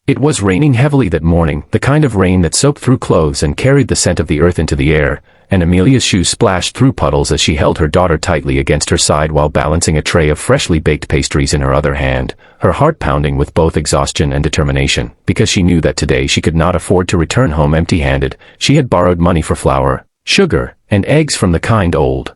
It was raining heavily that morning, the kind of rain that soaked through clothes and carried the scent of the earth into the air, and Amelia's shoes splashed through puddles as she held her daughter tightly against her side while balancing a tray of freshly baked pastries in her other hand, her heart pounding with both exhaustion and determination, because she knew that today she could not afford to return home empty-handed. She had borrowed money for flour, sugar, and eggs from the kind old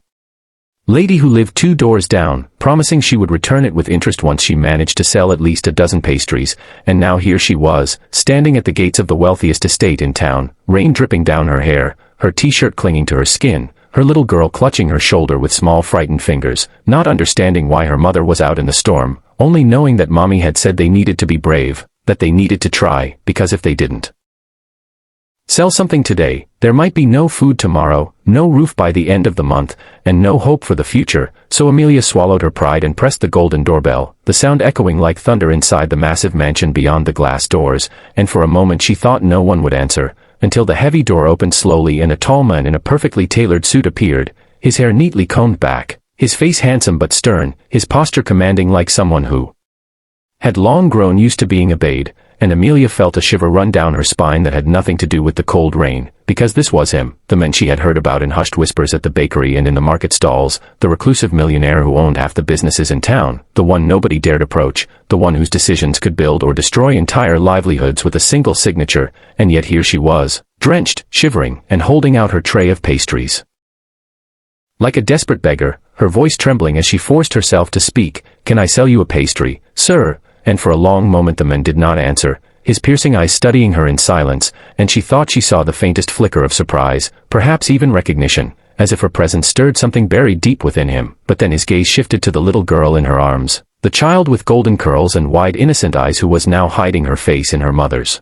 lady who lived 2 doors down, promising she would return it with interest once she managed to sell at least a dozen pastries, and now here she was, standing at the gates of the wealthiest estate in town, rain dripping down her hair, her t-shirt clinging to her skin, her little girl clutching her shoulder with small frightened fingers, not understanding why her mother was out in the storm, only knowing that mommy had said they needed to be brave, that they needed to try, because if they didn't sell something today, there might be no food tomorrow, no roof by the end of the month, and no hope for the future. So Amelia swallowed her pride and pressed the golden doorbell, the sound echoing like thunder inside the massive mansion beyond the glass doors, and for a moment she thought no one would answer, until the heavy door opened slowly and a tall man in a perfectly tailored suit appeared, his hair neatly combed back, his face handsome but stern, his posture commanding like someone who had long grown used to being obeyed, and Amelia felt a shiver run down her spine that had nothing to do with the cold rain, because this was him, the man she had heard about in hushed whispers at the bakery and in the market stalls, the reclusive millionaire who owned half the businesses in town, the one nobody dared approach, the one whose decisions could build or destroy entire livelihoods with a single signature, and yet here she was, drenched, shivering, and holding out her tray of pastries. Like a desperate beggar, her voice trembling as she forced herself to speak, "Can I sell you a pastry, sir?" And for a long moment the man did not answer, his piercing eyes studying her in silence, and she thought she saw the faintest flicker of surprise, perhaps even recognition, as if her presence stirred something buried deep within him. But then his gaze shifted to the little girl in her arms, the child with golden curls and wide innocent eyes who was now hiding her face in her mother's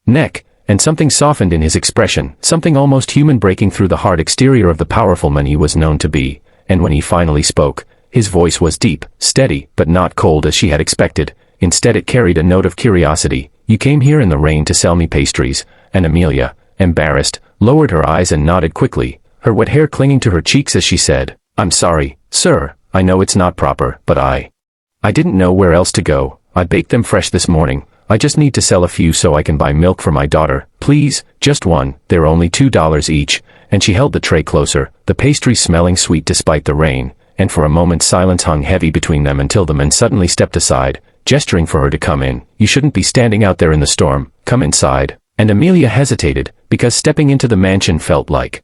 neck, and something softened in his expression, something almost human breaking through the hard exterior of the powerful man he was known to be, and when he finally spoke, his voice was deep, steady, but not cold as she had expected. Instead it carried a note of curiosity. "You came here in the rain to sell me pastries," and Amelia, embarrassed, lowered her eyes and nodded quickly, her wet hair clinging to her cheeks as she said, "I'm sorry, sir, I know it's not proper, but I didn't know where else to go. I baked them fresh this morning. I just need to sell a few so I can buy milk for my daughter, please, just one, they're only $2 each," and she held the tray closer, the pastries smelling sweet despite the rain, and for a moment silence hung heavy between them until the man suddenly stepped aside, gesturing for her to come in. "You shouldn't be standing out there in the storm, come inside." And Amelia hesitated, because stepping into the mansion felt like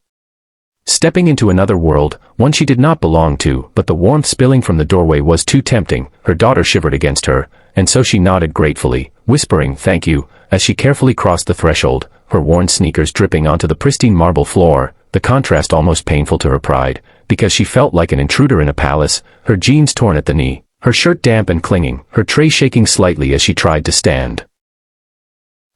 stepping into another world, one she did not belong to, but the warmth spilling from the doorway was too tempting. Her daughter shivered against her, and so she nodded gratefully, whispering "thank you," as she carefully crossed the threshold, her worn sneakers dripping onto the pristine marble floor, the contrast almost painful to her pride, because she felt like an intruder in a palace, her jeans torn at the knee, her shirt damp and clinging, her tray shaking slightly as she tried to stand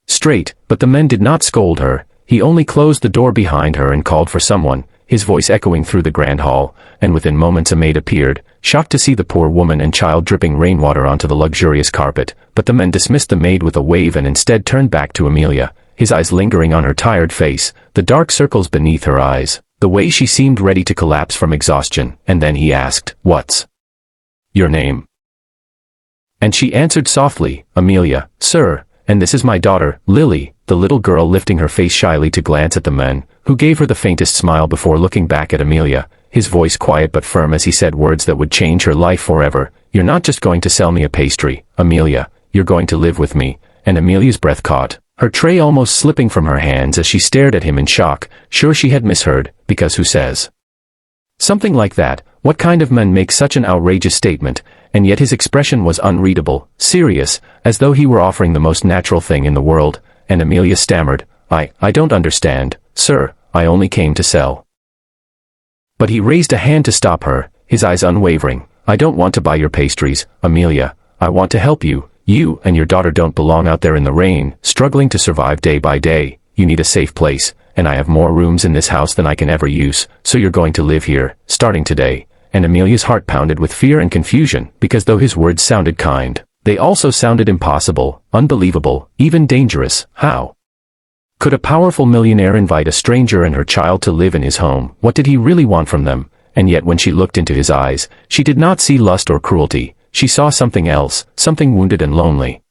straight. But the man did not scold her, he only closed the door behind her and called for someone, his voice echoing through the grand hall, and within moments a maid appeared, shocked to see the poor woman and child dripping rainwater onto the luxurious carpet. But the man dismissed the maid with a wave and instead turned back to Amelia, his eyes lingering on her tired face, the dark circles beneath her eyes, the way she seemed ready to collapse from exhaustion, and then he asked, "What's your name?" And she answered softly, "Amelia, sir, and this is my daughter, Lily," the little girl lifting her face shyly to glance at the man, who gave her the faintest smile before looking back at Amelia, his voice quiet but firm as he said words that would change her life forever. "You're not just going to sell me a pastry, Amelia, you're going to live with me." And Amelia's breath caught, her tray almost slipping from her hands as she stared at him in shock, sure she had misheard, because who says something like that? What kind of man makes such an outrageous statement? And yet his expression was unreadable, serious, as though he were offering the most natural thing in the world, and Amelia stammered, I don't understand, sir, I only came to sell." But he raised a hand to stop her, his eyes unwavering. "I don't want to buy your pastries, Amelia, I want to help you. You and your daughter don't belong out there in the rain, struggling to survive day by day. You need a safe place, and I have more rooms in this house than I can ever use, so you're going to live here, starting today." And Amelia's heart pounded with fear and confusion, because though his words sounded kind, they also sounded impossible, unbelievable, even dangerous. How could a powerful millionaire invite a stranger and her child to live in his home? What did he really want from them? And yet when she looked into his eyes, she did not see lust or cruelty. She saw something else, something wounded and lonely.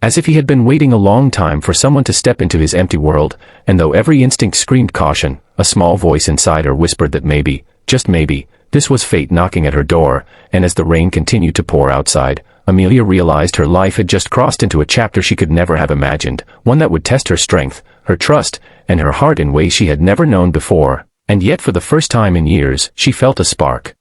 As if he had been waiting a long time for someone to step into his empty world, and though every instinct screamed caution, a small voice inside her whispered that maybe, just maybe, this was fate knocking at her door, and as the rain continued to pour outside, Amelia realized her life had just crossed into a chapter she could never have imagined, one that would test her strength, her trust, and her heart in ways she had never known before, and yet for the first time in years, she felt a spark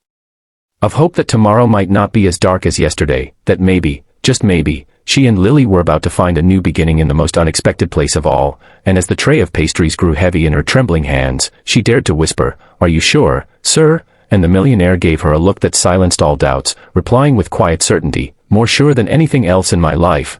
of hope that tomorrow might not be as dark as yesterday, that maybe, just maybe, she and Lily were about to find a new beginning in the most unexpected place of all, and as the tray of pastries grew heavy in her trembling hands, she dared to whisper, "Are you sure, sir?" And the millionaire gave her a look that silenced all doubts, replying with quiet certainty, "More sure than anything else in my life."